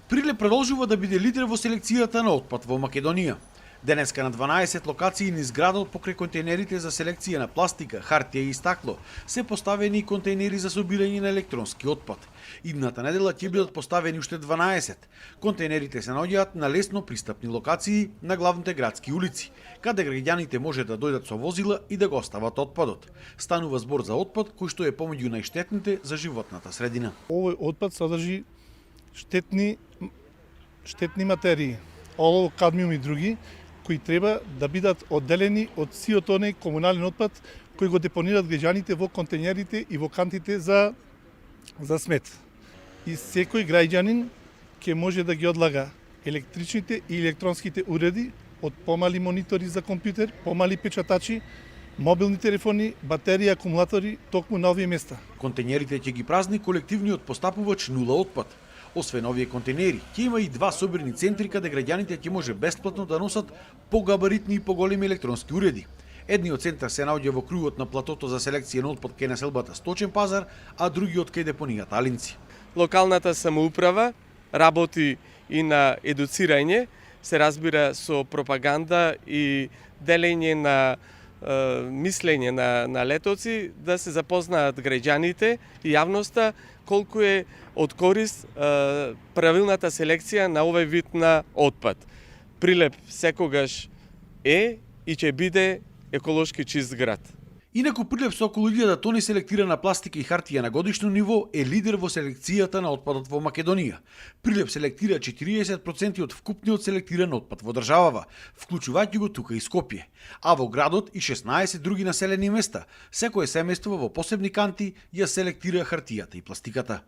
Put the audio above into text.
Прилеп продолжува да биде лидер во селекцијата на отпад во Македонија. Денеска на 12 локации низ градот покрај контейнерите за селекција на пластика, хартија и стакло се поставени контейнери за собирање на електронски отпад. Идната недела ќе бидат поставени уште 12. Контейнерите се наоѓаат на лесно пристапни локации на главните градски улици, каде граѓаните може да дојдат со возила и да го остават отпадот. Станува збор за отпад кој што е помеѓу најштетните за животната средина. Овој отпад содржи штетни материи, олово, кадмиум и други, кои треба да бидат одделени од сиот оној комунален отпад кој го депонираат граѓаните во контейнерите и во кантите за смет. И секој граѓанин ќе може да ги одлага електричните и електронските уреди од помали монитори за компјутер, помали печатачи, мобилни телефони, батерии, акумулатори токму на овие места. Контейнерите ќе ги празни колективниот постапувач нула отпад. Освен овие контейнери, ќе има и два собирни центри каде граѓаните ќе може бесплатно да носат погабаритни и поголеми електронски уреди. Едниот центар се наоѓа во кругот на платото за селекција на отпад кај населбата Сточен пазар, а другиот кај депонијата Алинци. Локалната самоуправа работи и на едуцирање, се разбира со пропаганда и делење на мислење на летоци, да се запознаат граѓаните и јавноста колку е од корист правилната селекција на овој вид на отпад. Прилеп секогаш е и ќе биде еколошки чист град. Инаку Прилеп со околу 1000 тони селектирана пластика и хартија на годишно ниво е лидер во селекцијата на отпадот во Македонија. Прилеп селектира 40% од вкупниот селектиран отпад во државава, вклучувајќи го тука и Скопје. А во градот и 16 други населени места, секое семејство во посебни канти ја селектира хартијата и пластиката.